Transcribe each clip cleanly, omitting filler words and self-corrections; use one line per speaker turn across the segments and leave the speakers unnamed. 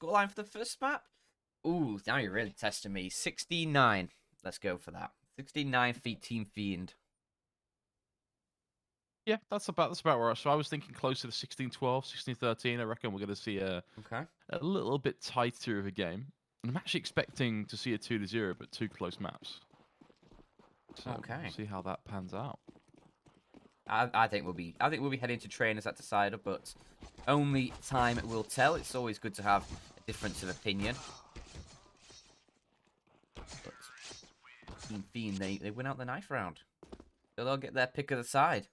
Scoreline for the first map? Ooh, now you're really testing me. 16-9. Let's go for that. 16-9 feet Team Fiend.
Yeah, that's about right. So I was thinking closer to 16-12, 16-13. I reckon we're going to see a little bit tighter of a game. And I'm actually expecting to see a 2-0, but two close maps. So we'll see how that pans out.
I think we'll be heading to trainers at decider, but only time will tell. It's always good to have a difference of opinion. But Team Fiend, they win out the knife round. So they'll get their pick of the side.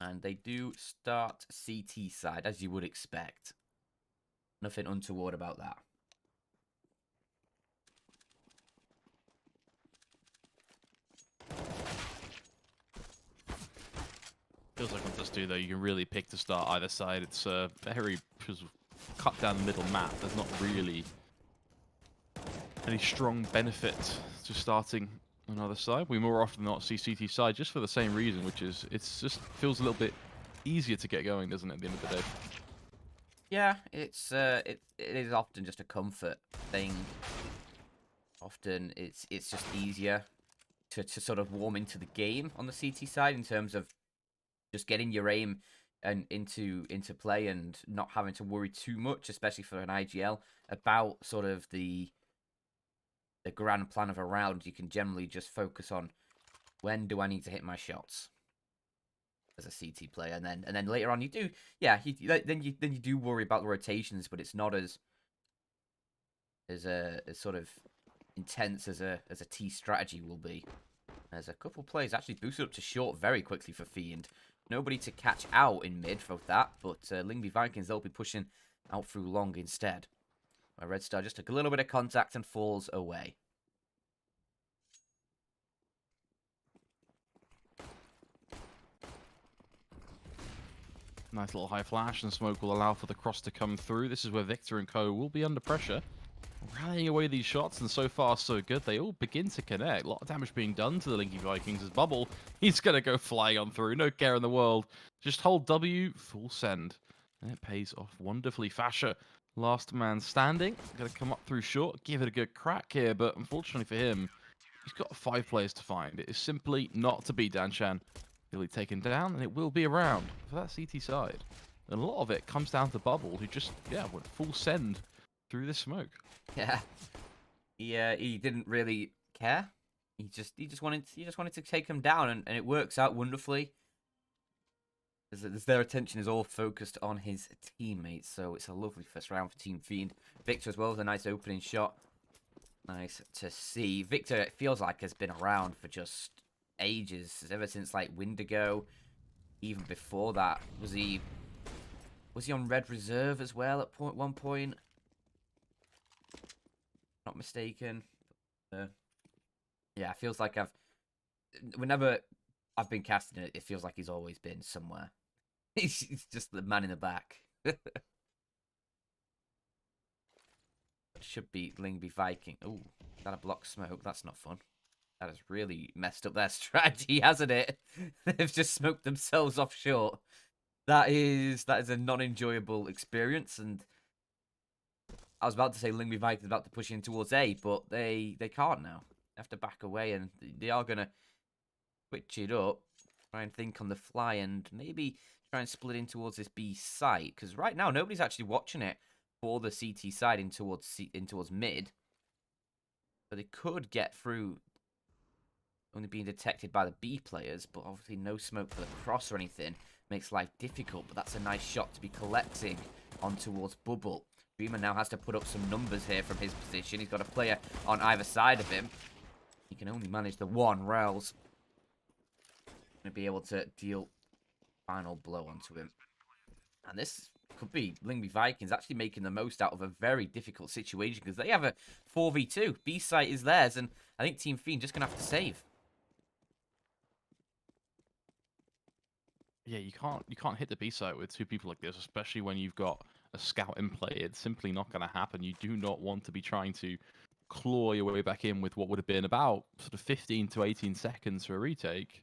And they do start CT side, as you would expect. Nothing untoward about that.
Feels like on this do though, you can really pick to start either side. It's a very cut down the middle map. There's not really any strong benefit to starting on either side. We more often than not see CT side just for the same reason, which is it's just feels a little bit easier to get going, doesn't it, at the end of the day?
Yeah, it is often just a comfort thing. Often it's just easier to sort of warm into the game on the CT side in terms of just getting your aim and into play and not having to worry too much, especially for an IGL, about sort of the grand plan of a round. You can generally just focus on when do I need to hit my shots as a CT player, and then later on you do, yeah, then you do worry about the rotations, but it's not as sort of intense as a T strategy will be. There's a couple plays actually boosted up to short very quickly for Fiend. Nobody to catch out in mid for that, but Lyngby Vikings, they'll be pushing out through long instead. My Red Star just took a little bit of contact and falls away.
Nice little high flash, and smoke will allow for the cross to come through. This is where Victor and co will be under pressure, rallying away these shots, and so far so good. They all begin to connect. A lot of damage being done to the Lyngby Vikings as Bubble, he's going to go flying on through. No care in the world. Just hold W, full send. And it pays off wonderfully. Fasher, last man standing. Going to come up through short, give it a good crack here, but unfortunately for him, he's got 5 players to find. It is simply not to be Danshan. He'll be taken down, and it will be around for that CT side. And a lot of it comes down to Bubble, who just, went full send through this smoke.
Yeah, he didn't really care. He just wanted to take him down, and it works out wonderfully. As their attention is all focused on his teammates, so it's a lovely first round for Team Fiend. Victor as well with a nice opening shot. Nice to see. Victor, it feels like, has been around for just ages, ever since like Windigo. Even before that, was he on Red Reserve as well at one point? Not mistaken. Yeah, it feels like whenever I've been casting it, it feels like he's always been somewhere. He's just the man in the back. Should be Lyngby Viking. Oh, is that a block smoke? That's not fun. That has really messed up their strategy, hasn't it? They've just smoked themselves off short. That is a non-enjoyable experience, and I was about to say Lyngby Vikings about to push in towards A, but they can't now. They have to back away, and they are going to switch it up, try and think on the fly, and maybe try and split in towards this B site, because right now nobody's actually watching it for the CT side in towards mid. But they could get through, only being detected by the B players, but obviously no smoke for the cross or anything makes life difficult. But that's a nice shot to be collecting on towards Bubble. Dreamer now has to put up some numbers here from his position. He's got a player on either side of him. He can only manage the one. Rails going to be able to deal final blow onto him. And this could be Lyngby Vikings actually making the most out of a very difficult situation, because they have a 4v2. B site is theirs, and I think Team Fiend just going to have to save.
Yeah, you can't hit the B site with two people like this, especially when you've got a scout in play. It's simply not going to happen. You do not want to be trying to claw your way back in with what would have been about sort of 15 to 18 seconds for a retake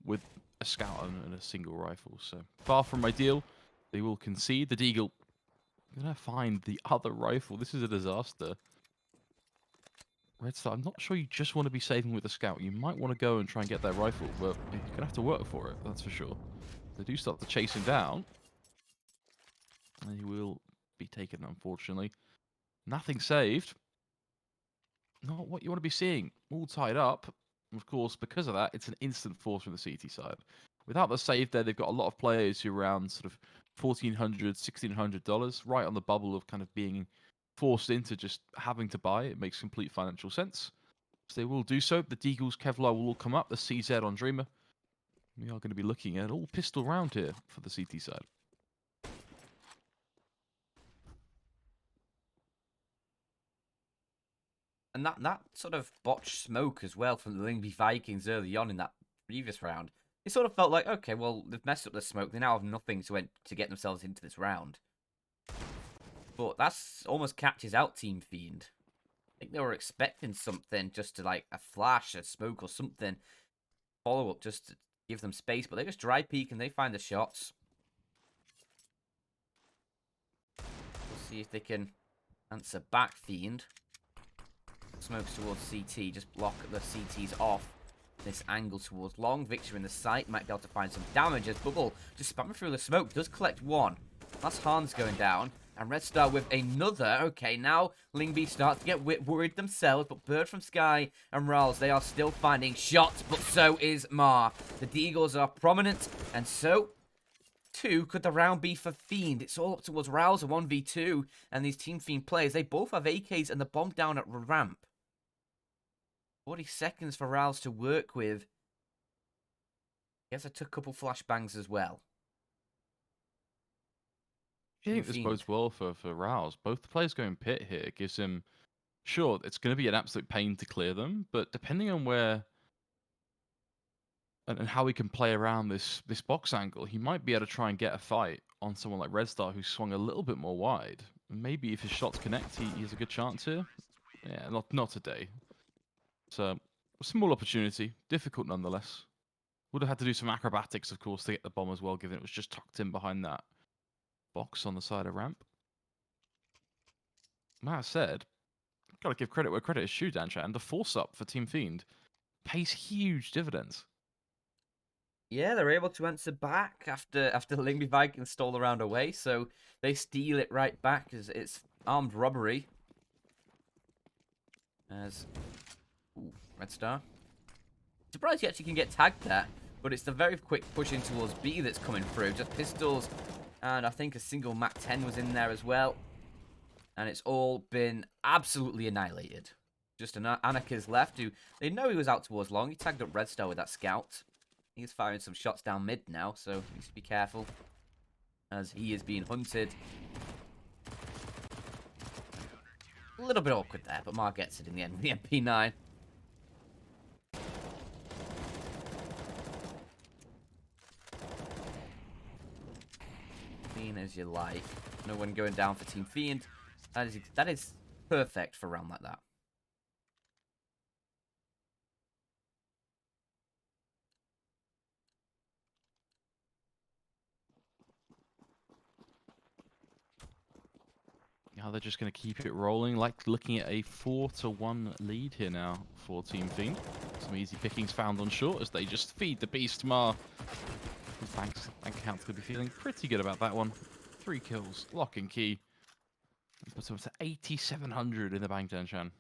with a scout and a single rifle. So far from ideal. They will concede. The Deagle gonna find the other rifle. This is a disaster. Red Star, I'm not sure you just want to be saving with a scout. You might want to go and try and get that rifle, but you're gonna have to work for it, that's for sure. They do start to chase him down, and he will be taken, unfortunately. Nothing saved. Not what you want to be seeing. All tied up. Of course, because of that, it's an instant force from the CT side. Without the save there, they've got a lot of players who are around sort of $1,400, $1,600, right on the bubble of kind of being forced into just having to buy. It makes complete financial sense. So they will do so. The Deagles, Kevlar will all come up. The CZ on Dreamer. We are going to be looking at all pistol round here for the CT side.
And that sort of botched smoke as well from the Lyngby Vikings early on in that previous round. It sort of felt like, okay, well, they've messed up the smoke. They now have nothing to get themselves into this round. But that's almost catches out Team Fiend. I think they were expecting something just to, like, a flash, a smoke or something. Follow up just to give them space. But they just dry peek and they find the shots. We'll see if they can answer back, Fiend. Smokes towards CT, just block the CTs off. This angle towards long. Victor in the sight, might be able to find some damage as Bubble just spamming through the smoke, does collect one. That's Hans going down. And Red Star with another. Okay, now Lyngby start to get worried themselves, but Bird from Sky and Rals, they are still finding shots, but so is Mar. The Deagles are prominent, and so too could the round be for Fiend. It's all up towards Rals, a 1v2, and these Team Fiend players, they both have AKs and the bomb down at ramp. 40 seconds for Rals to work with. Guess I took a couple flashbangs as well.
I think this bodes well for Rouse. Both the players going pit here gives him... Sure, it's going to be an absolute pain to clear them, but depending on where and how he can play around this box angle, he might be able to try and get a fight on someone like Red Star who swung a little bit more wide. Maybe if his shots connect, he has a good chance here. Yeah, not today. So, a small opportunity, difficult nonetheless. Would have had to do some acrobatics, of course, to get the bomb as well, given it was just tucked in behind that box on the side of ramp. That said, gotta give credit where credit is due, Danchat, and the force up for Team Fiend pays huge dividends.
Yeah, they're able to answer back after the Lyngby Vikings stole the round away, so they steal it right back as it's armed robbery. As Red Star. Surprised he actually can get tagged there, but it's the very quick push in towards B that's coming through. Just pistols, and I think a single Mac 10 was in there as well. And it's all been absolutely annihilated. Just an Anarchist left, who they know he was out towards long. He tagged up Red Star with that scout. He's firing some shots down mid now, so he needs to be careful as he is being hunted. A little bit awkward there, but Mar gets it in the end with the MP9. Clean as you like. No one going down for Team Fiend. That is perfect for a round like that.
Now they're just going to keep it rolling, like looking at a 4-1 lead here now for Team Fiend. Some easy pickings found on short as they just feed the beast. Mar. His bank account's going to be feeling pretty good about that one. 3 kills, lock and key. Puts him up to 8,700 in the bank, Danchan.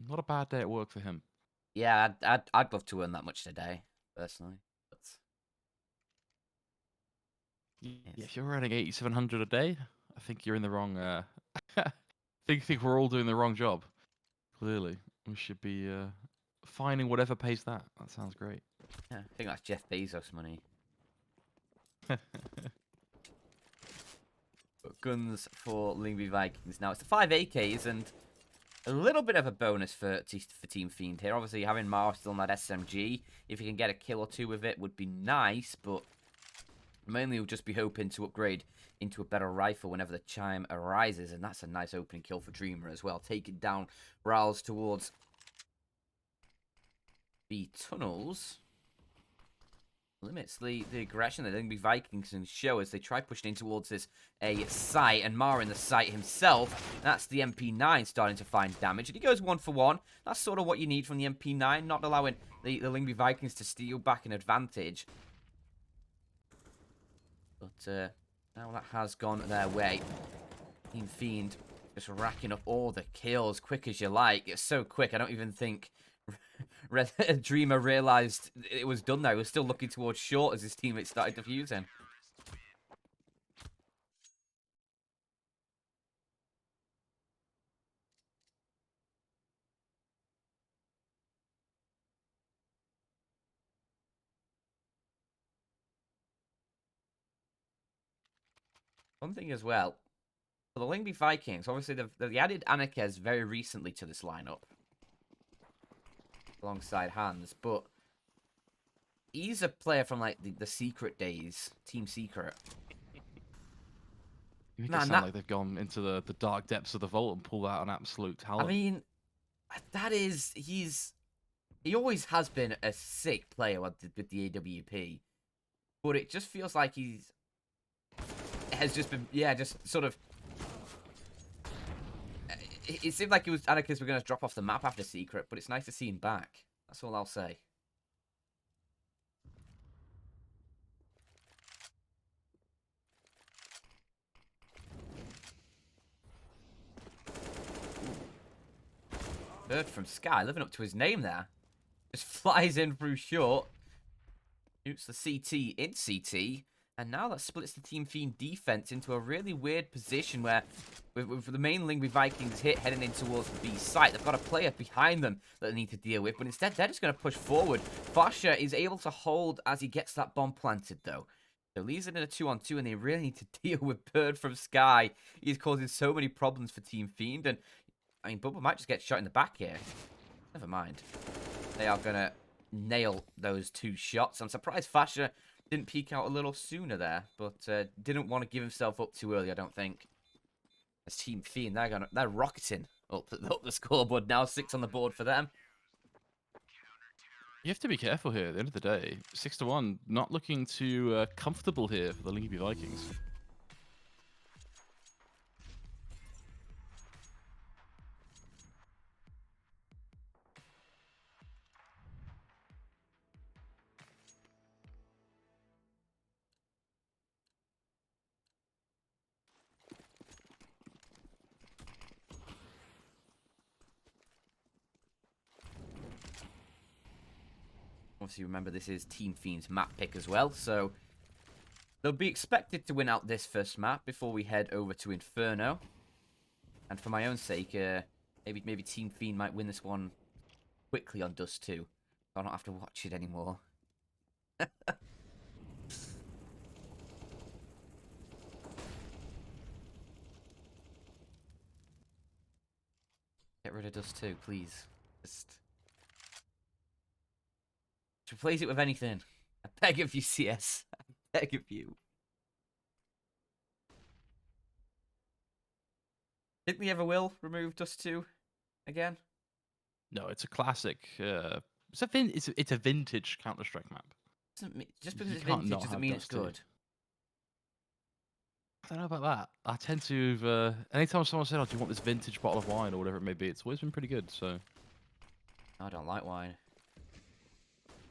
Not a bad day at work for him.
Yeah, I'd love to earn that much today, personally. But
Yeah, if you're earning 8,700 a day, I think you're in the wrong. I think we're all doing the wrong job. Clearly, we should be finding whatever pays that. That sounds great.
yeah, I think that's Jeff Bezos money. But guns for Lyngby Vikings now. It's the 5 AKs and a little bit of a bonus for Team Fiend here. Obviously, having Mar still on that SMG, if you can get a kill or two with it, would be nice. But mainly, we'll just be hoping to upgrade into a better rifle whenever the chime arises. And that's a nice opening kill for Dreamer as well. Taking down Rowls towards the tunnels. limits the aggression that the Lyngby Vikings can show as they try pushing in towards this a site, and Mara in the site himself. That's the MP9 starting to find damage, and he goes 1 for 1. That's sort of what you need from the MP9, not allowing the Lyngby Vikings to steal back an advantage. But now that has gone their way. Team Fiend just racking up all the kills quick as you like. It's so quick, I don't even think Dreamer realised it was done there. He was still looking towards short as his teammates started defusing. One thing as well, for the Lyngby Vikings, obviously they've added Anarkez very recently to this lineup. Alongside Hans, but he's a player from like the Secret days, Team Secret.
You make it sound like they've gone into the dark depths of the vault and pulled out an absolute talent.
I mean, he always has been a sick player with the AWP, but it just feels like has just been, yeah, just sort of. It seemed like Anarchist were going to drop off the map after Secret, but it's nice to see him back. That's all I'll say. Bird from Sky, living up to his name there. Just flies in through short. Shoots the CT in CT. And now that splits the Team Fiend defense into a really weird position where, with the main Lyngby Vikings hit heading in towards the B site, they've got a player behind them that they need to deal with, but instead they're just going to push forward. Fasha is able to hold as he gets that bomb planted, though. So leaves it in a 2-on-2, and they really need to deal with Bird from Sky. He's causing so many problems for Team Fiend, and, I mean, Bubba might just get shot in the back here. Never mind. They are going to nail those 2 shots. I'm surprised Fasha didn't peek out a little sooner there, but didn't want to give himself up too early, I don't think. As Team Fiend, they're rocketing up the scoreboard now. 6 on the board for them.
You have to be careful here at the end of the day. 6-1, not looking too comfortable here for the Lyngby Vikings.
Obviously, remember, this is Team Fiend's map pick as well, so they'll be expected to win out this first map before we head over to Inferno. And for my own sake, maybe Team Fiend might win this one quickly on Dust 2. So I don't have to watch it anymore. Get rid of Dust 2, please. Just replace it with anything. I beg of you, CS. I beg of you. Think we ever will remove Dust 2 again?
No, it's a classic. It's a vintage Counter-Strike map.
Just because it's vintage doesn't mean it's good.
I don't know about that. I tend to, anytime someone says, "Oh, do you want this vintage bottle of wine or whatever it may be?" It's always been pretty good. So
I don't like wine.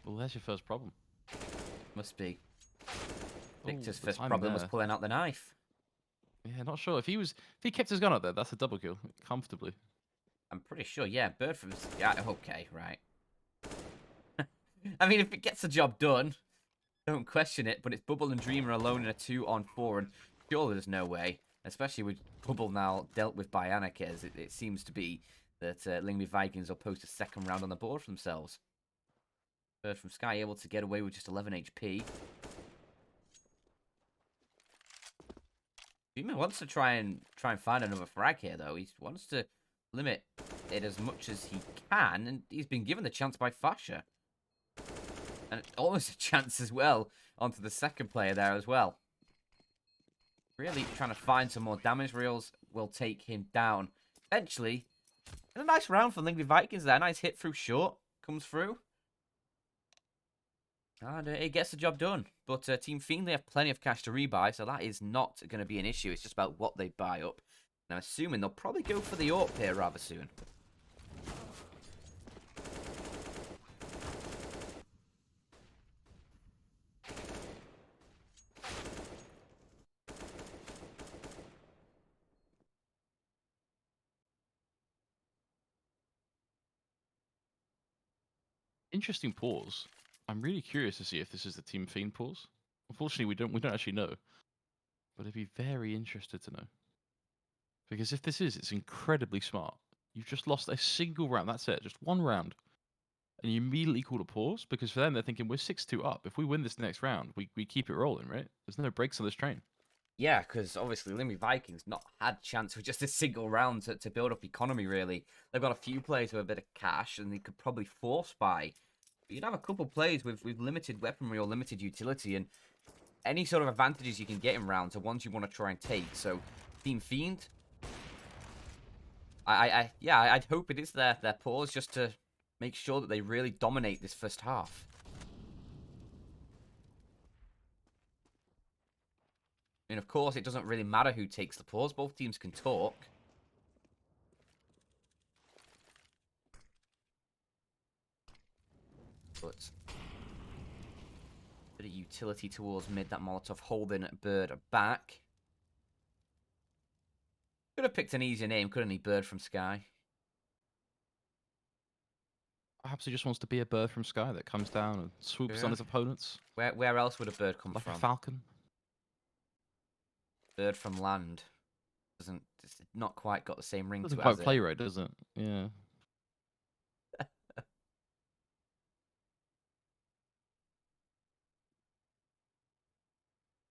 Well, there's your first problem.
Must be.
Oh,
Victor's first problem was pulling out the knife.
Yeah, not sure. If he kept his gun up there, that's a double kill comfortably.
I'm pretty sure. Yeah, Bird from... Yeah, okay, right. I mean, if it gets the job done, don't question it. But it's Bubble and Dreamer alone in a 2-on-4, and surely there's no way, especially with Bubble now dealt with by Anarkez, it seems to be that Lyngby Vikings will post a second round on the board for themselves. Bird from Sky able to get away with just 11 HP. Dreamer wants to try and find another frag here, though. He wants to limit it as much as he can, and he's been given the chance by Fasha. And almost a chance as well onto the second player there as well. Really trying to find some more damage. Reels will take him down. Eventually, a nice round for Lyngby Vikings there. Nice hit through short. Comes through. And it gets the job done. But Team Fiend, they have plenty of cash to rebuy, so that is not going to be an issue. It's just about what they buy up. And I'm assuming they'll probably go for the AWP here rather soon.
Interesting pause. I'm really curious to see if this is the Team Fiend pause. Unfortunately, we don't actually know, but I'd be very interested to know. Because if this is, it's incredibly smart. You've just lost a single round. That's it, just one round, and you immediately call a pause because for them they're thinking we're 6-2 up. If we win this next round, we keep it rolling, right? There's no breaks on this train.
Yeah, because obviously Lyngby Vikings not had chance for just a single round to build up economy, really. They've got a few players with a bit of cash, and they could probably force buy. But you'd have a couple players with limited weaponry or limited utility, and any sort of advantages you can get in rounds are ones you want to try and take. So, Team Fiend, yeah, I'd hope it is their pause just to make sure that they really dominate this first half. I mean, of course, it doesn't really matter who takes the pause. Both teams can talk. But bit of utility towards mid. That Molotov holding Bird back. Could have picked an easier name, couldn't he? Bird from Sky.
Perhaps he just wants to be a bird from sky that comes down and swoops on
Yeah.
his opponents
Where else would a bird come
like a
from?
falcon.
Bird from land. Doesn't, it's not quite got the same ring
Doesn't
to it,
quite
has it?
play right, does it? Yeah.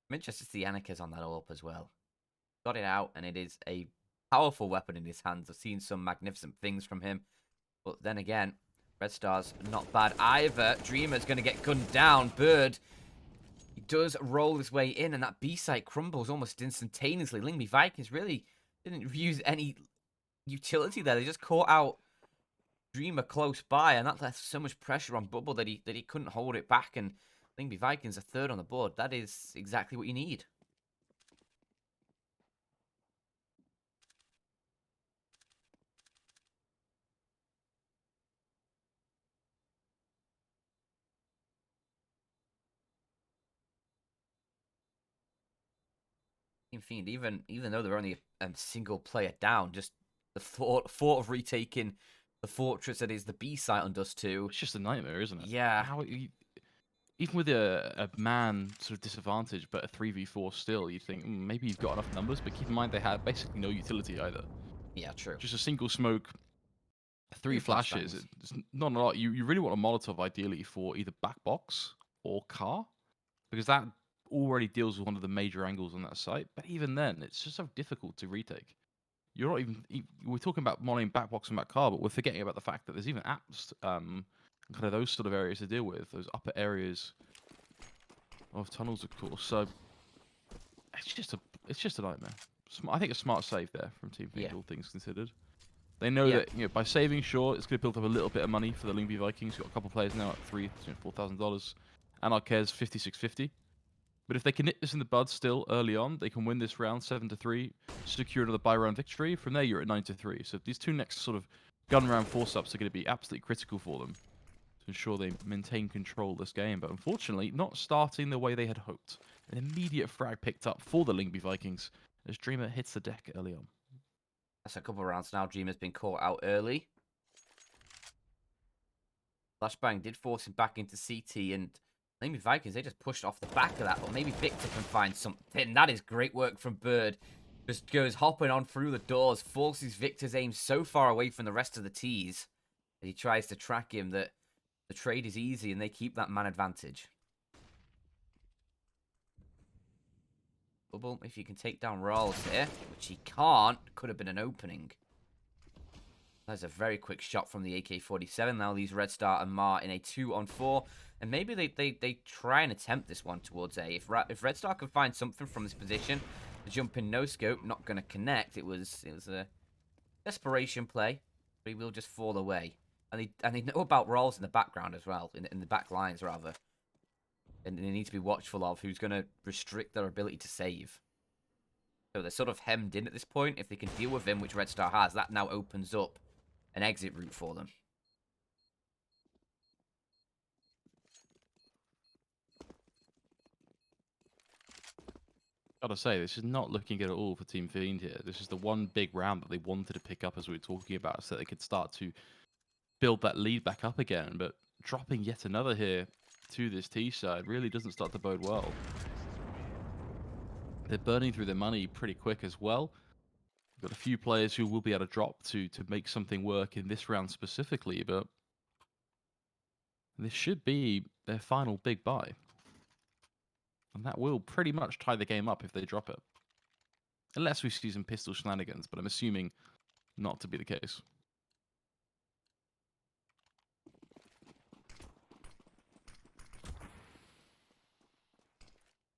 I'm interested to see Anaki's on that AWP as well. Got it out, and it is a powerful weapon in his hands. I've seen some magnificent things from him. But then again, Red Star's not bad either. Dreamer's going to get gunned down. Bird, he does roll his way in, and that B site crumbles almost instantaneously. Lyngby Vikings really didn't use any utility there. They just caught out Dreamer close by, and that left so much pressure on Bubble that he couldn't hold it back. And Lyngby Vikings are third on the board. That is exactly what you need. Team Fiend, even though they're only a single player down, just the thought of retaking the fortress that is the B site on Dust 2.
It's just a nightmare, isn't it?
Yeah.
Even with a man sort of disadvantage, but a 3v4 still, you'd think maybe you've got enough numbers, but keep in mind they had basically no utility either.
Yeah, true.
Just a single smoke, three
Two
flashes.
flashbangs.
It's not a lot. You really want a Molotov ideally for either back box or car, because that already deals with one of the major angles on that site. But even then, it's just so difficult to retake. You're not even. We're talking about modding back box and back car, but we're forgetting about the fact that there's even apps, kind of those sort of areas to deal with, those upper areas of tunnels, of course. So it's just a nightmare. I think a smart save there from Team Fiend,
Yeah.
all things considered. They know
Yeah.
that by saving short, it's going to build up a little bit of money for the Lyngby Vikings. Got a couple of players now at $4,000, and Arcare's 5650. But if they can nip this in the bud still early on, they can win this round 7-3, secure another buy round victory. From there, you're at 9-3. So these two next sort of gun round force ups are going to be absolutely critical for them to ensure they maintain control of this game. But unfortunately, not starting the way they had hoped. An immediate frag picked up for the Lyngby Vikings as Dreamer hits the deck early on.
That's a couple of rounds now. Dreamer's been caught out early. Flashbang did force him back into CT, and Lyngby Vikings, they just pushed off the back of that. But maybe Victor can find something. That is great work from Bird. Just goes hopping on through the doors, forces Victor's aim so far away from the rest of the T's that he tries to track him that the trade is easy and they keep that man advantage. Bubble, if you can take down Rawls here, which he can't, could have been an opening. That's a very quick shot from the AK-47. Now these Red Star and Mar in a 2-on-4. And maybe they try and attempt this one towards A. If Red Star can find something from this position, the jump in no scope, not going to connect. It was a desperation play, but he will just fall away. And they know about Rawls in the background as well, in the back lines rather. and they need to be watchful of who's going to restrict their ability to save. So they're sort of hemmed in at this point. If they can deal with him, which Red Star has, that now opens up an exit route for them.
Gotta say, this is not looking good at all for Team Fiend here. This is the one big round that they wanted to pick up, as we were talking about, so they could start to build that lead back up again. But dropping yet another here to this T side really doesn't start to bode well. They're burning through their money pretty quick as well. We've got a few players who will be able to drop to make something work in this round specifically, but this should be their final big buy. And that will pretty much tie the game up if they drop it. Unless we see some pistol shenanigans, but I'm assuming not to be the case.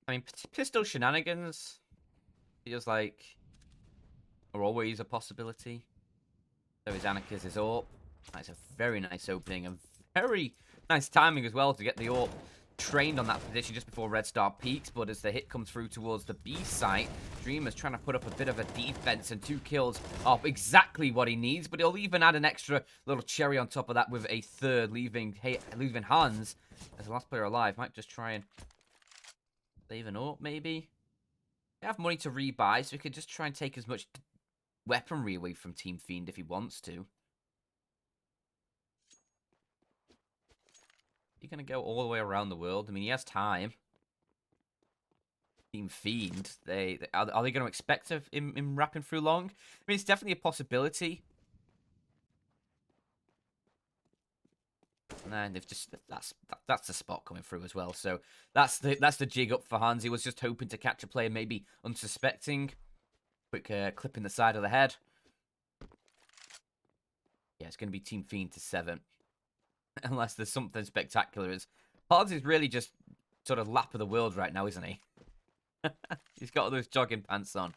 I mean, pistol shenanigans feels like are always a possibility. So is Anarchis' AWP. That's a very nice opening and very nice timing as well to get the AWP trained on that position just before Red Star peaks. But as the hit comes through towards the B site, Dreamer's trying to put up a bit of a defense, and 2 kills are exactly what he needs. But he'll even add an extra little cherry on top of that with a third, leaving Hans as the last player alive. Might just try and save an AWP, maybe. They have money to rebuy, so we could just try and take as much weaponry away from Team Fiend if he wants to. He's going to go all the way around the world. I mean, he has time. Team Fiend, are they going to expect him rapping through long? I mean, it's definitely a possibility. And then they've just that's the spot coming through as well. So that's the jig up for Hans. He was just hoping to catch a player, maybe unsuspecting. Quick clip in the side of the head. Yeah, it's going to be Team Fiend to 7. Unless there's something spectacular. As Hans is really just sort of lap of the world right now, isn't he? He's got all those jogging pants on.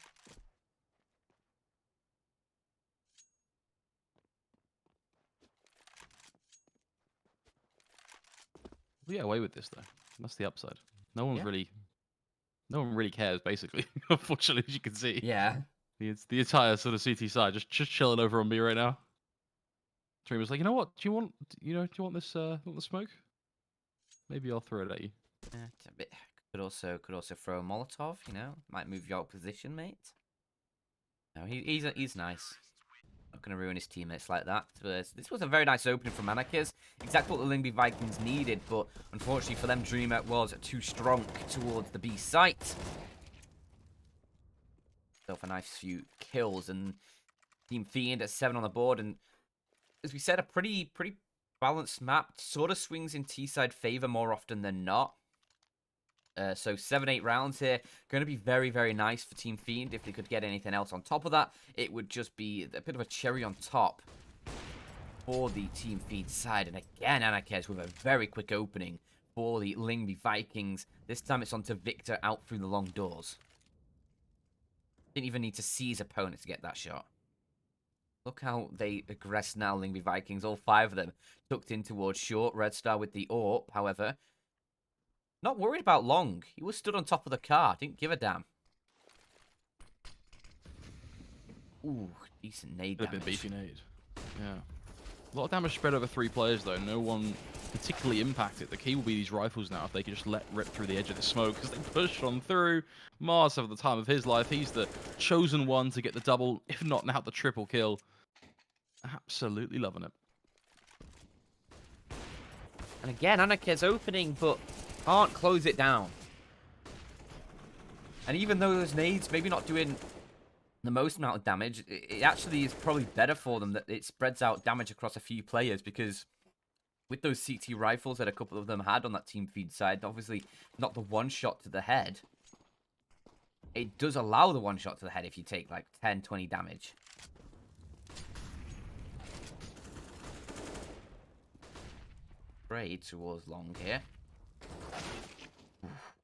We get away with this though. That's the upside. No one really cares, basically. Unfortunately, as you can see.
Yeah.
It's the entire sort of CT side just chilling over on me right now. Dream was like, you know what? Do you want this smoke? Maybe I'll throw it at you.
Yeah, it's a bit. Could also throw a Molotov. You know, might move your position, mate. No, he's nice. Not going to ruin his teammates like that. But this was a very nice opening from Anarchis. Exactly what the Lyngby Vikings needed, but unfortunately for them, Dreamer was too strong towards the B site. So for a nice few kills, and Team Fiend at 7 on the board, and as we said, a pretty balanced map. Sort of swings in T-side favor more often than not. So 7-8 rounds here. Going to be very, very nice for Team Fiend. If they could get anything else on top of that, it would just be a bit of a cherry on top for the Team Fiend side. And again, Anarchis with a very quick opening for the Lyngby Vikings. This time it's onto Victor out through the long doors. Didn't even need to see his opponent to get that shot. Look how they aggress now, Lyngby Vikings. All 5 of them tucked in towards short. Red Star with the AWP, however. Not worried about long. He was stood on top of the car. Didn't give a damn. Ooh, decent nade damage.
A bit beefy nade. Yeah. A lot of damage spread over 3 players, though. No one particularly impacted. The key will be these rifles now, if they can just let rip through the edge of the smoke, because they push on through. Mars, having the time of his life. He's the chosen one to get the double, if not now the triple kill. Absolutely loving it.
And again, Anarchis opening, but can't close it down. And even though those nades maybe not doing the most amount of damage, it actually is probably better for them that it spreads out damage across a few players, because with those CT rifles that a couple of them had on that Team Feed side, obviously not the one shot to the head. It does allow the one shot to the head if you take like 10, 20 damage. Great towards long here.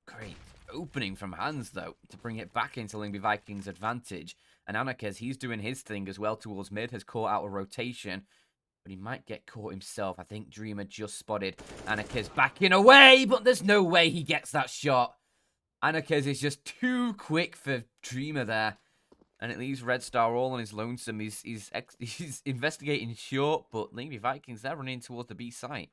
Great opening from Hans, though, to bring it back into Lyngby Vikings' advantage. And Anarchis, he's doing his thing as well towards mid, has caught out a rotation. But he might get caught himself. I think Dreamer just spotted Anarcha's backing away, but there's no way he gets that shot. Anarcha's is just too quick for Dreamer there. And it leaves Red Star all on his lonesome. He's investigating short, but Lyngby Vikings, they're running towards the B site.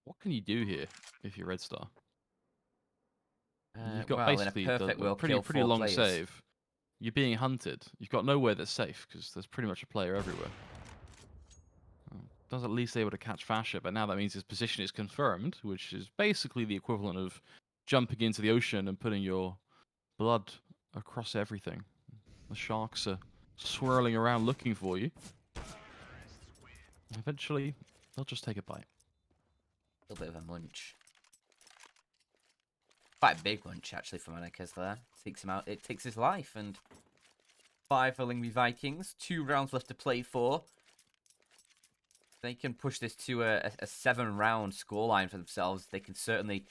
What can you do here if you're Red Star? You've got
Well, in a
basically
perfect
a
world,
pretty
kill
pretty
4
long
players.
save. You're being hunted. You've got nowhere that's safe because there's pretty much a player everywhere. Does at least able to catch Fasher, but now that means his position is confirmed, which is basically the equivalent of jumping into the ocean and putting your blood across everything. The sharks are swirling around looking for you. Eventually, they'll just take a bite.
A little bit of a munch. Quite a big munch, actually, for Anarchas there. Takes him out. It takes his life, and 5 for Lyngby Vikings. 2 rounds left to play for. They can push this to a 7-round scoreline for themselves. They can certainly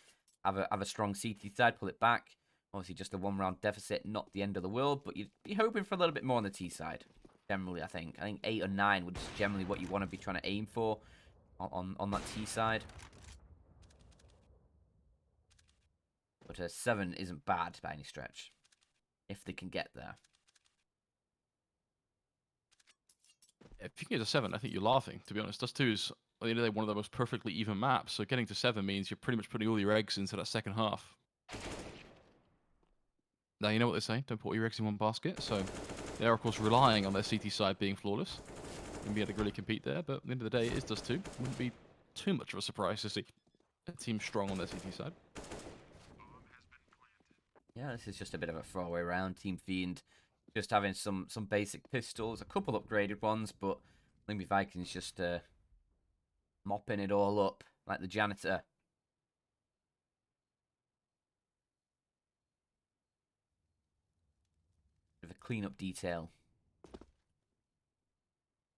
have a strong CT side, pull it back. Obviously, just a 1-round deficit, not the end of the world, but you'd be hoping for a little bit more on the T side. Generally, I think 8 or 9 would just generally what you want to be trying to aim for on that T side. But a 7 isn't bad by any stretch, if they can get there.
If you can get to 7, I think you're laughing, to be honest. Dust 2 is, at the end of the day, one of the most perfectly even maps, so getting to 7 means you're pretty much putting all your eggs into that second half. Now, you know what they say, don't put all your eggs in one basket, so they are, of course, relying on their CT side being flawless and be able to really compete there, but at the end of the day, it is Dust 2. Wouldn't be too much of a surprise to see a team strong on their CT side.
Yeah, this is just a bit of a throwaway round. Team Fiend just having some basic pistols, a couple upgraded ones, but Lyngby Vikings just mopping it all up like the janitor. Bit of a cleanup detail.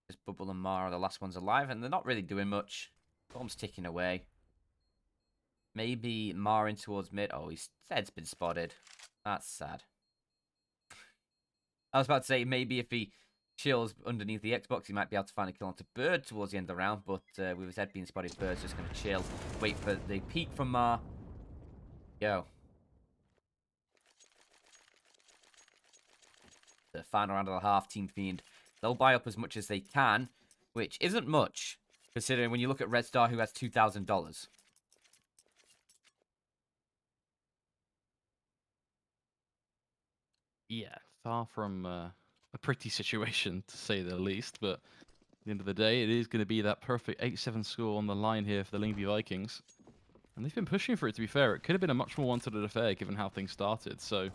Just Bubble and Mar are the last ones alive, and they're not really doing much. Bomb's ticking away. Maybe Mar in towards mid. Oh, his head's been spotted. That's sad. I was about to say, maybe if he chills underneath the Xbox, he might be able to find a kill onto Bird towards the end of the round, but with his head being spotted, Bird's just going to chill. Wait for the peek from Mar. Go. The final round of the half, Team Fiend. They'll buy up as much as they can, which isn't much, considering when you look at Red Star, who has $2,000.
Yeah, far from a pretty situation, to say the least, but at the end of the day, it is going to be that perfect 8-7 score on the line here for the Lyngby Vikings. And they've been pushing for it, to be fair. It could have been a much more wanted affair, given how things started, so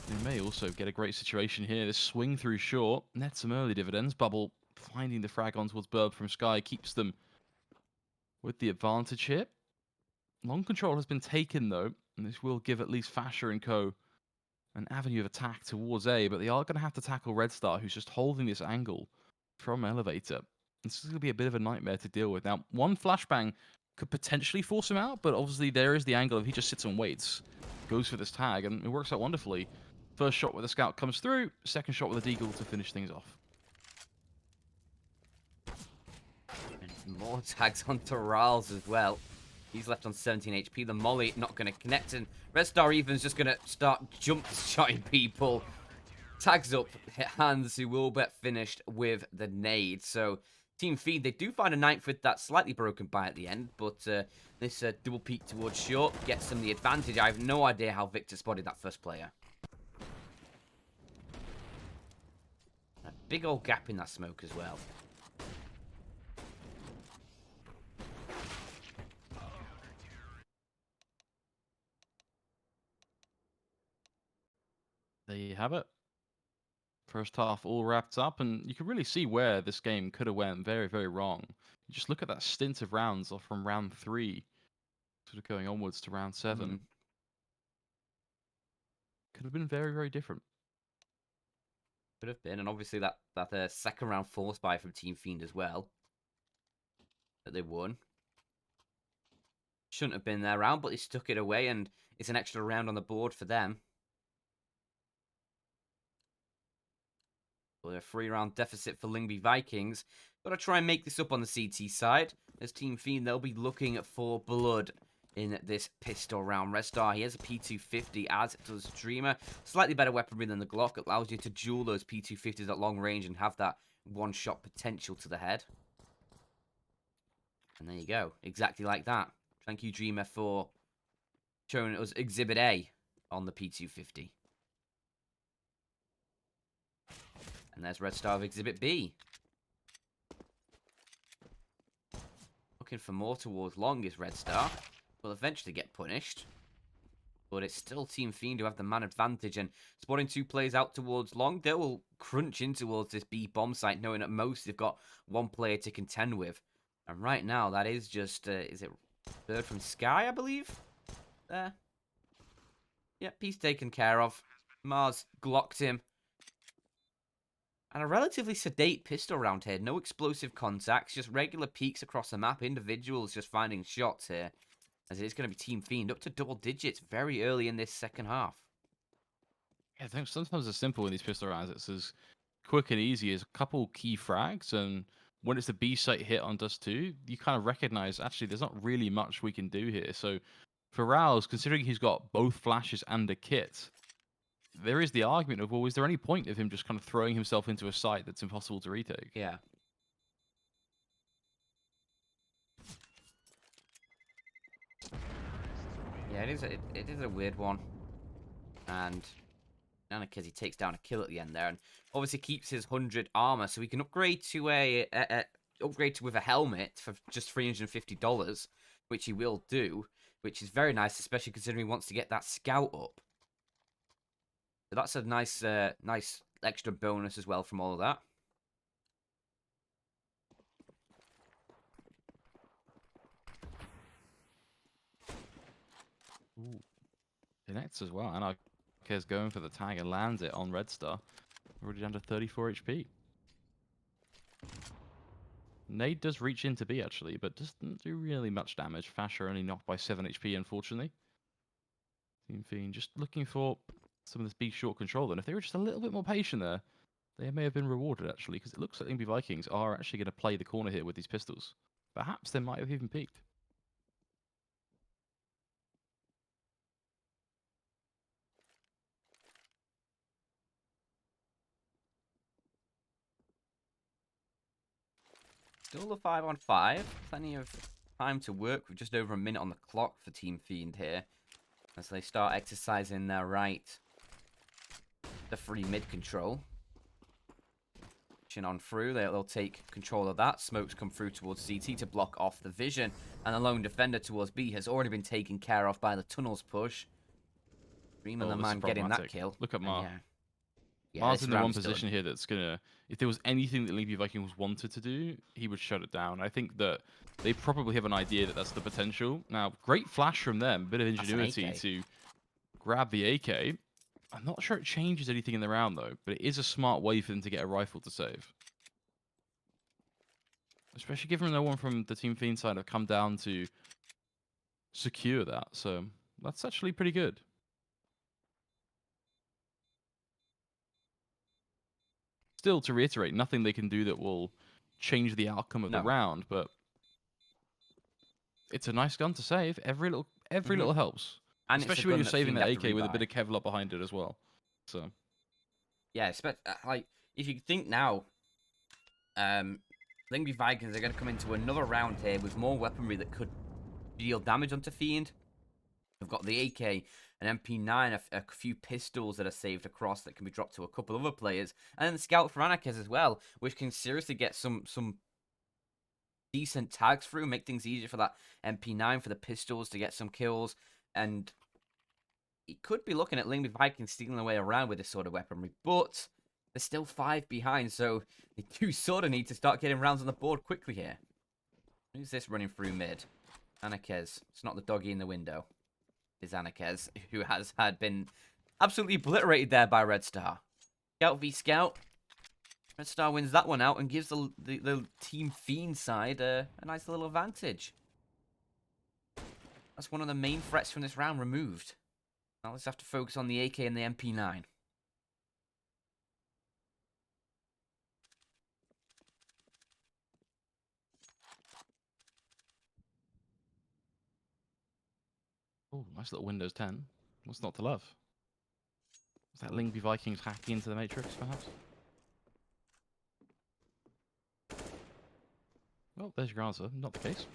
they may also get a great situation here. This swing through short, nets some early dividends. Bubble finding the frag on towards Burb from Sky keeps them with the advantage here. Long control has been taken, though, and this will give at least Fasher and co an avenue of attack towards A, but they are going to have to tackle Red Star, who's just holding this angle from Elevator. This is going to be a bit of a nightmare to deal with. Now, one flashbang could potentially force him out, but obviously there is the angle of he just sits and waits, goes for this tag, and it works out wonderfully. First shot with the scout comes through, second shot with a deagle to finish things off.
And more tags onto Riles as well. He's left on 17 HP. The molly not going to connect, and Red Star Even's just going to start jump-shotting people. Tags up Hands, who will bet finished with the nade. So Team Feed, they do find a ninth with that slightly broken by at the end, but this double peek towards short gets them the advantage. I have no idea how Victor spotted that first player. A big old gap in that smoke as well.
There you have it. First half all wrapped up, and you can really see where this game could have went very, very wrong. You just look at that stint of rounds off from round 3, sort of going onwards to round 7. Could have been very, very different.
Could have been, and obviously that second round force buy from Team Fiend as well that they won. Shouldn't have been their round, but they stuck it away, and it's an extra round on the board for them. But a 3-round deficit for Lyngby Vikings. Got to try and make this up on the CT side. As Team Fiend, they'll be looking for blood in this pistol round. Red Star, he has a P250, as does Dreamer. Slightly better weaponry than the Glock. It allows you to duel those P250s at long range and have that one-shot potential to the head. And there you go. Exactly like that. Thank you, Dreamer, for showing us Exhibit A on the P250. And there's Red Star of Exhibit B. Looking for more towards long is Red Star. Will eventually get punished. But it's still Team Fiend who have the man advantage. And spotting 2 players out towards long, they will crunch in towards this B bomb site, knowing at most they've got 1 player to contend with. And right now, that is just, is it Bird from Sky, I believe? There. Yep, he's taken care of. Mars glocked him. And a relatively sedate pistol round here. No explosive contacts, just regular peeks across the map. Individuals just finding shots here. As it is going to be Team Fiend up to double digits very early in this second half.
Yeah, I think sometimes it's simple in these pistol rounds. It's as quick and easy as a couple key frags, and when it's the B site hit on Dust 2, you kind of recognize, actually, there's not really much we can do here. So for Rouse, considering he's got both flashes and a kit, there is the argument of, well, is there any point of him just kind of throwing himself into a site that's impossible to retake?
Yeah. Yeah, it is a weird one. And because he takes down a kill at the end there, and obviously keeps his 100 armor, so he can upgrade to with a helmet for just $350, which he will do, which is very nice, especially considering he wants to get that scout up. So that's a nice nice extra bonus as well from all of that.
Ooh. Connects as well, and Arquez going for the tag and lands it on Red Star. Already down to 34 HP. Nade does reach into B, actually, but doesn't do really much damage. Fasher only knocked by 7 HP, unfortunately. Team Fiend just looking for some of this B short control, and if they were just a little bit more patient there, they may have been rewarded, actually, because it looks like Lyngby Vikings are actually going to play the corner here with these pistols. Perhaps they might have even peaked.
Still a 5-on-5. Plenty of time to work with just over a minute on the clock for Team Fiend here. As they start exercising their right. The free mid control. Pushing on through, they'll take control of that. Smokes come through towards CT to block off the vision. And the lone defender towards B has already been taken care of by the tunnels push. Dream and the man getting that kill.
Look at Mar.
Yeah,
Mar's in the one position here that's gonna, if there was anything that Lyngby Vikings wanted to do, he would shut it down. I think that they probably have an idea that that's the potential. Now, great flash from them, bit of ingenuity to grab the AK. I'm not sure it changes anything in the round though, but it is a smart way for them to get a rifle to save. Especially given no one from the Team Fiend side have come down to secure that, so that's actually pretty good. Still, to reiterate, nothing they can do that will change the outcome of the round, but it's a nice gun to save. Every little helps, and especially when you're saving that AK with a bit of Kevlar behind it as well. So,
yeah, like if you think now, Lyngby Vikings are going to come into another round here with more weaponry that could deal damage onto Fiend. We've got the AK, an MP9, a few pistols that are saved across that can be dropped to a couple other players, and then the Scout for Anarchiz as well, which can seriously get some decent tags through, make things easier for that MP9, for the pistols to get some kills, and he could be looking at Lyngby Vikings stealing away around with this sort of weaponry, but they're still 5 behind, so they do sort of need to start getting rounds on the board quickly here. Who's this running through mid? Anarchiz. It's not the doggy in the window. Is Anarchiz, who has been absolutely obliterated there by Red Star. Scout v Scout. Red Star wins that one out and gives the Team Fiend side a nice little advantage. That's one of the main threats from this round removed. Now let's have to focus on the AK and the MP9.
Oh, nice little Windows 10. What's not to love? Is that Lyngby Vikings hacking into the Matrix, perhaps? Well, there's your answer. Not the case.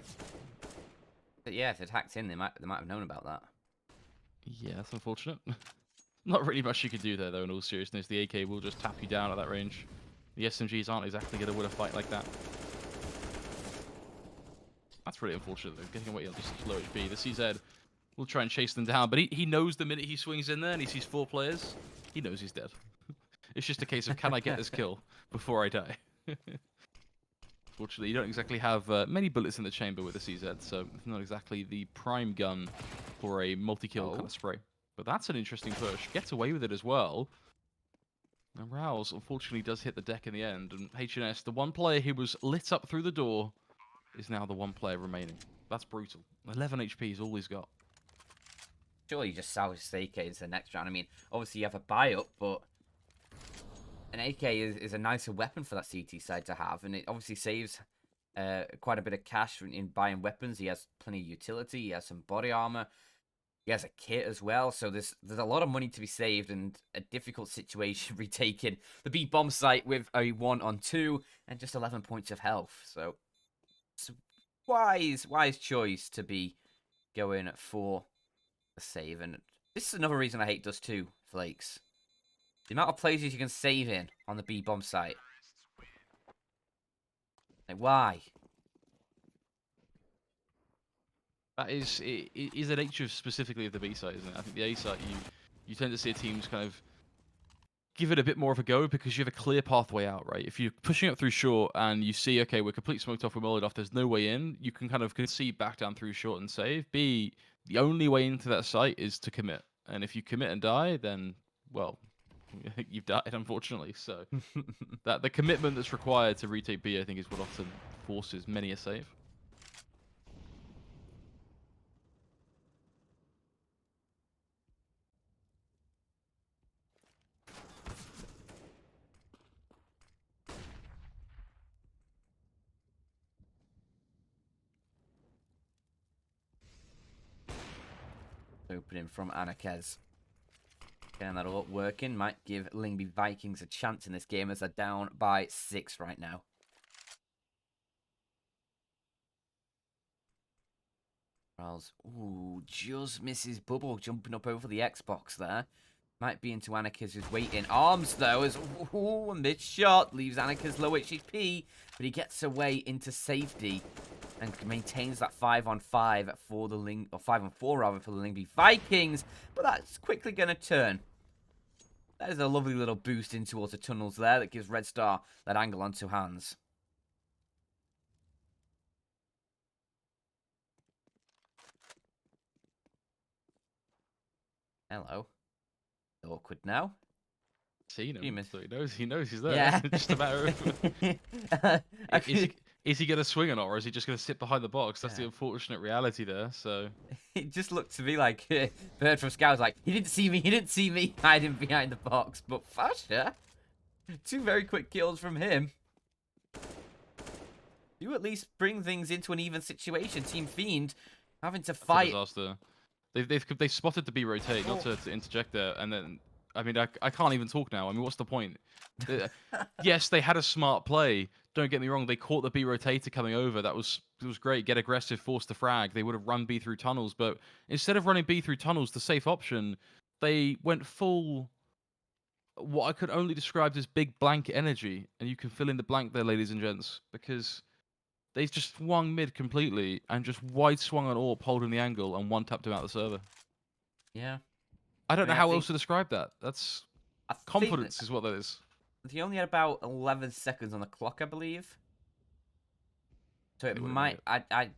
But yeah, if they'd hacked in, they might have known about that.
Yeah, that's unfortunate. Not really much you could do there, though, in all seriousness. The AK will just tap you down at that range. The SMGs aren't exactly going to win a fight like that. That's really unfortunate, though, getting away on just such low HP. The CZ will try and chase them down, but he knows the minute he swings in there and he sees 4 players, he knows he's dead. It's just a case of, can I get this kill before I die? Fortunately, you don't exactly have many bullets in the chamber with the CZ, so it's not exactly the prime gun for a multi-kill kind of spray. But that's an interesting push. Gets away with it as well. And Rouse, unfortunately, does hit the deck in the end. And H&S, the one player who was lit up through the door, is now the one player remaining. That's brutal. 11 HP is all he's got.
Surely you just salvage the AK into the next round. I mean, obviously you have a buy-up, but an AK is a nicer weapon for that CT side to have, and it obviously saves quite a bit of cash in buying weapons. He has plenty of utility. He has some body armor. He has a kit as well, so there's a lot of money to be saved and a difficult situation retaking the B bomb site with a 1-on-2 and just 11 points of health. So it's a wise choice to be going for the save. And this is another reason I hate Dust 2, Flakes. The amount of places you can save in on the B bomb site. Like, why?
That is, it is the nature specifically of the B site, isn't it? I think the A site, you tend to see teams kind of give it a bit more of a go because you have a clear pathway out, right? If you're pushing up through short and you see, okay, we're completely smoked off, we're mullered off, there's no way in, you can kind of concede back down through short and save. B, the only way into that site is to commit. And if you commit and die, then, well, you've died, unfortunately. So that the commitment that's required to retake B, I think, is what often forces many a save.
Opening from Anakez. Getting that all up working might give Lyngby Vikings a chance in this game as they're down by 6 right now. Charles, ooh, just misses Bubble jumping up over the Xbox there. Might be into Anakez who's waiting. Arms though, as ooh, a mid shot leaves Anakez low HP, but he gets away into safety and maintains that 5-on-5 for the 5-on-4 rather for the Lyngby Vikings. But that's quickly going to turn. That is a lovely little boost in towards the tunnels there that gives Red Star that angle on 2 hands. Hello. Awkward now.
Seen him, so he knows he's there.
Yeah.
Just a matter of is he going to swing or not, or is he just going to sit behind the box? That's the unfortunate reality there. So
it just looked to me like Bird from Scout was like, he didn't see me hiding behind the box. But Fasha, 2 very quick kills from him. You at least bring things into an even situation. Team Fiend having to fight.
disaster. They spotted the B rotate, not to interject there, and then I mean I can't even talk now. I mean, what's the point? Yes, they had a smart play. Don't get me wrong. They caught the B rotator coming over. It was great. Get aggressive, force the frag. They would have run B through tunnels, but instead of running B through tunnels, the safe option, they went full. What I could only describe as big blank energy, and you can fill in the blank there, ladies and gents, because they just swung mid completely and just wide swung on AWP, holding the angle, and one tapped him out the server.
Yeah.
I don't know how else to describe that. That's confidence is what that is.
He only had about 11 seconds on the clock, I believe. So it might. I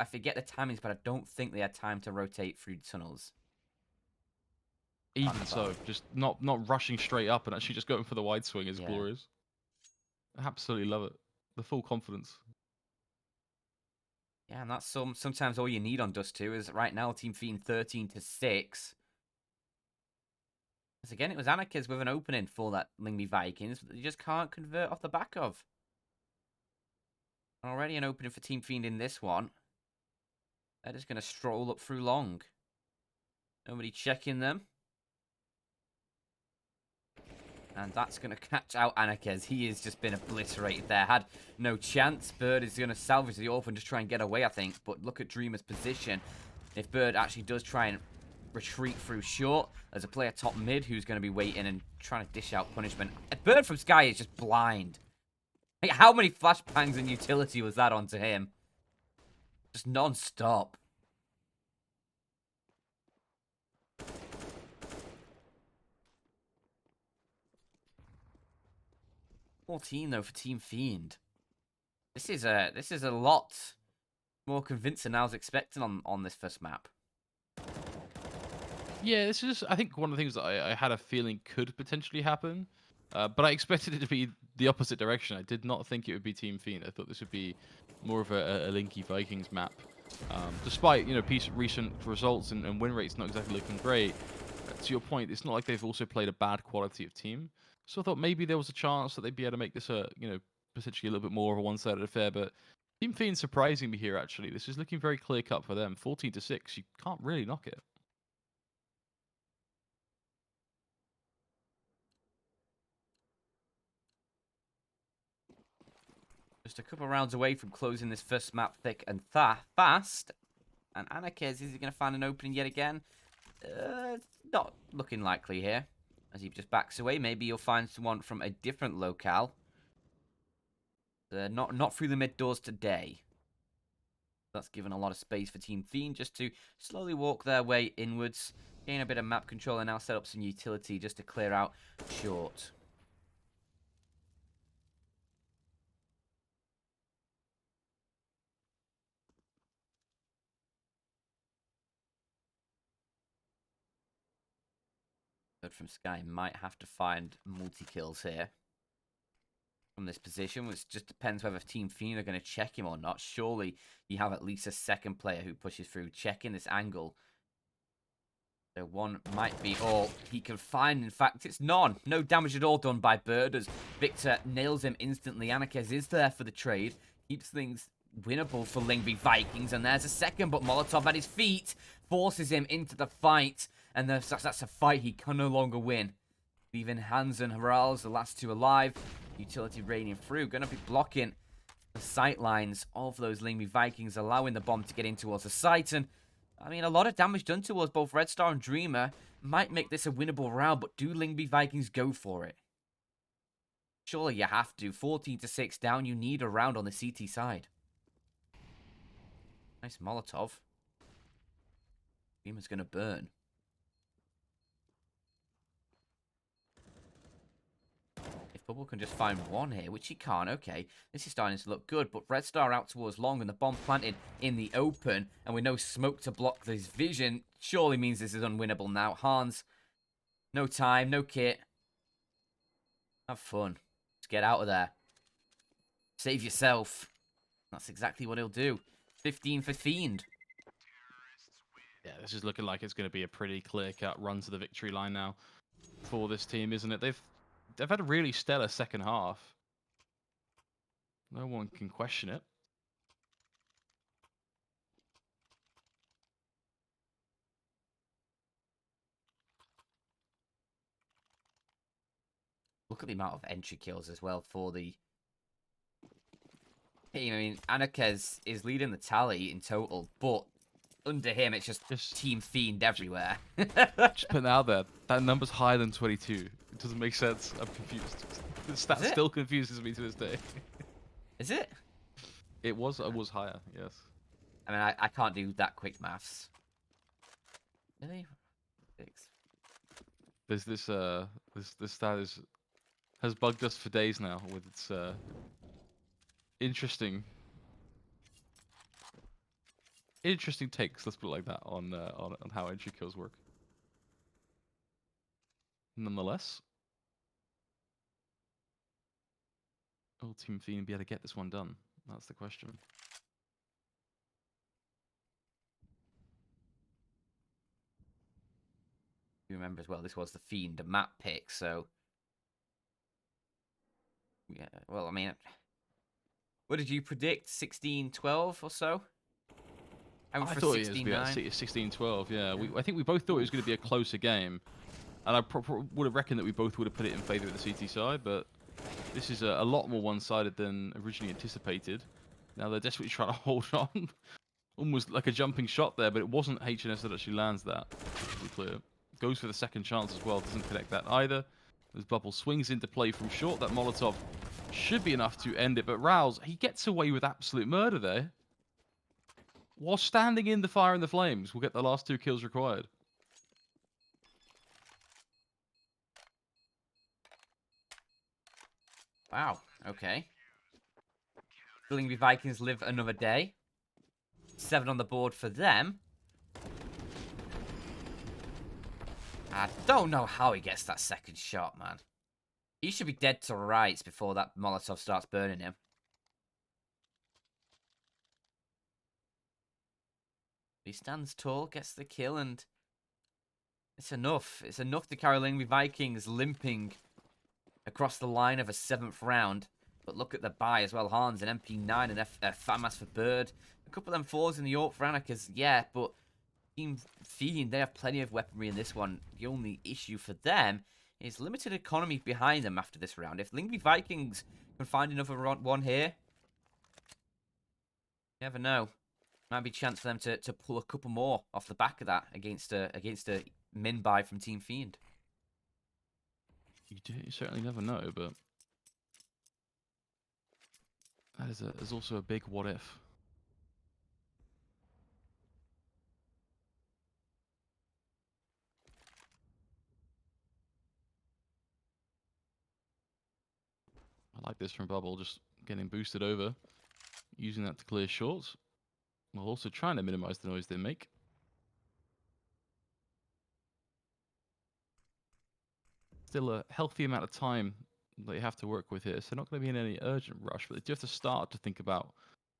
forget the timings, but I don't think they had time to rotate through tunnels.
Even so, just not rushing straight up and actually just going for the wide swing is glorious. I absolutely love it. The full confidence.
Yeah, and that's sometimes all you need on Dust 2 is right now Team Fiend 13-6. As again, it was Anarchiz with an opening for that Lyngby Vikings, but you just can't convert off the back of. Already an opening for Team Fiend in this one. They're just going to stroll up through long. Nobody checking them. And that's going to catch out Anarchiz. He has just been obliterated there. Had no chance. Bird is going to salvage the orphan, just try and get away, I think. But look at Dreamer's position. If Bird actually does try and retreat through short, there's a player top mid who's going to be waiting and trying to dish out punishment. A Bird from Sky is just blind. Like, how many flashbangs and utility was that onto him? Just non-stop. 14 though for Team Fiend. This is a lot more convincing than I was expecting on this first map.
Yeah, this is, I think, one of the things that I had a feeling could potentially happen. But I expected it to be the opposite direction. I did not think it would be Team Fiend. I thought this would be more of a Linky Vikings map. Despite, recent results and win rates not exactly looking great, to your point, it's not like they've also played a bad quality of team. So I thought maybe there was a chance that they'd be able to make this potentially a little bit more of a one-sided affair. But Team Fiend surprising me here, actually. This is looking very clear-cut for them. 14-6, you can't really knock it.
Just a couple rounds away from closing this first map thick and fast. And Anarchiz, is he going to find an opening yet again? Not looking likely here. As he just backs away, maybe you'll find someone from a different locale. Not through the mid doors today. That's given a lot of space for Team Fiend just to slowly walk their way inwards. Gain a bit of map control and now set up some utility just to clear out short. Bird from Sky might have to find multi-kills here from this position, which just depends whether Team Fiend are going to check him or not. Surely you have at least a second player who pushes through, checking this angle. So one might be all he can find. In fact, it's none. No damage at all done by Bird as Victor nails him instantly. Anarchiz is there for the trade. Keeps things winnable for Lyngby Vikings. And there's a second, but Molotov at his feet forces him into the fight. And that's a fight he can no longer win. Leaving Hans and Harals, the last two alive. Utility raining through. Going to be blocking the sight lines of those Lyngby Vikings, allowing the bomb to get in towards the site. And I mean, a lot of damage done towards both Red Star and Dreamer might make this a winnable round, but do Lyngby Vikings go for it? Surely you have to. 14-6 down, you need a round on the CT side. Nice Molotov. Dreamer's going to burn. If Bubble can just find one here, which he can't, okay. This is starting to look good, but Red Star out towards long and the bomb planted in the open, and with no smoke to block this vision, surely means this is unwinnable now. Hans, no time, no kit. Have fun. Just get out of there. Save yourself. That's exactly what he'll do. 15 for Fiend.
Yeah, this is looking like it's going to be a pretty clear-cut run to the victory line now for this team, isn't it? They've had a really stellar second half. No one can question it.
Look at the amount of entry kills as well for the team. I mean, Anarchiz is leading the tally in total, but under him, it's just Team Fiend everywhere.
Just putting it out there, that number's higher than 22. It doesn't make sense. I'm confused. The stat still confuses me to this day.
Is it?
It was higher, yes.
I mean, I can't do that quick maths. Really? 6.
There's this stat has bugged us for days now with its interesting takes, let's put it like that, on how entry kills work. Nonetheless, will Team Fiend be able to get this one done? That's the question.
remember as well, this was the Fiend map pick, so yeah. Well, I mean, what did you predict? 16-12 or so? I went
I
for
thought it was be
16-9.
16-12. Yeah,
Yeah.
I think we both thought it was going to
Oof.
be a closer game, and I would have reckoned that we both would have put it in favour of the CT side. But this is a lot more one-sided than originally anticipated. Now they're desperately trying to hold on, almost like a jumping shot there, but it wasn't HNS that actually lands that. To be clear, goes for the second chance as well. Doesn't connect that either. As Bubble swings into play from short, that Molotov should be enough to end it. But Rouse, he gets away with absolute murder there. While standing in the fire and the flames, will get the last 2 kills required.
Wow. Okay. The Lyngby Vikings live another day. 7 on the board for them. I don't know how he gets that second shot, man. He should be dead to rights before that Molotov starts burning him. He stands tall, gets the kill, and it's enough. It's enough to carry Lyngby Vikings limping across the line of a 7th round. But look at the buy as well. Hans and MP9 and FAMAS for Bird. A couple of them 4s in the York for Anarchas, yeah, but Team Fiend, they have plenty of weaponry in this one. The only issue for them is limited economy behind them after this round. If Lyngby Vikings can find another one here, you never know. Might be a chance for them to pull a couple more off the back of that against a min buy from Team Fiend.
You certainly never know, but that is also a big what if. I like this from Bubble, just getting boosted over, using that to clear shorts, while also trying to minimize the noise they make. Still a healthy amount of time that you have to work with here, so not going to be in any urgent rush, but they do have to start to think about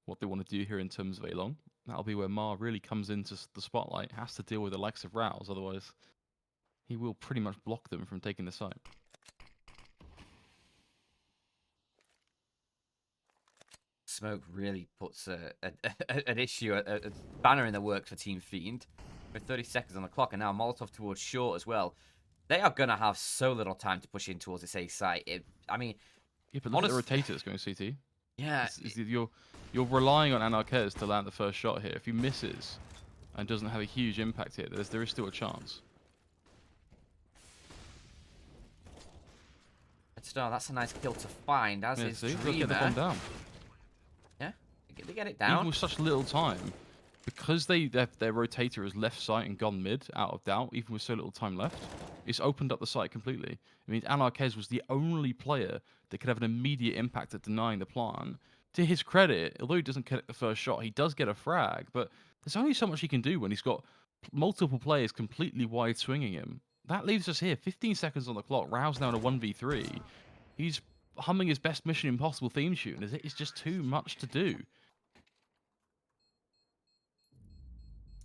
what they want to do here in terms of A long. That'll be where Ma really comes into the spotlight, has to deal with the likes of Rouse, otherwise he will pretty much block them from taking the site.
Smoke really puts an issue, a banner in the works for Team Fiend. With 30 seconds on the clock, and now Molotov towards short as well. They are going to have so little time to push in towards this A site. I mean,
Yeah, but look at the rotators going CT.
Yeah.
You're relying on Anarquez to land the first shot here. If he misses and doesn't have a huge impact here, there is still a chance.
Star, that's a nice kill to find, as is
see?
Dreamer.
Get the bomb down.
Yeah, they get it down.
Even with such little time, because their rotator is left site and gone mid, out of doubt, even with so little time left, it's opened up the site completely. It means Anarquez was the only player that could have an immediate impact at denying the plan. To his credit, although he doesn't connect the first shot, he does get a frag, but there's only so much he can do when he's got multiple players completely wide swinging him. That leaves us here, 15 seconds on the clock, Rouse now in a 1v3. He's humming his best Mission Impossible theme tune, as it is just too much to do.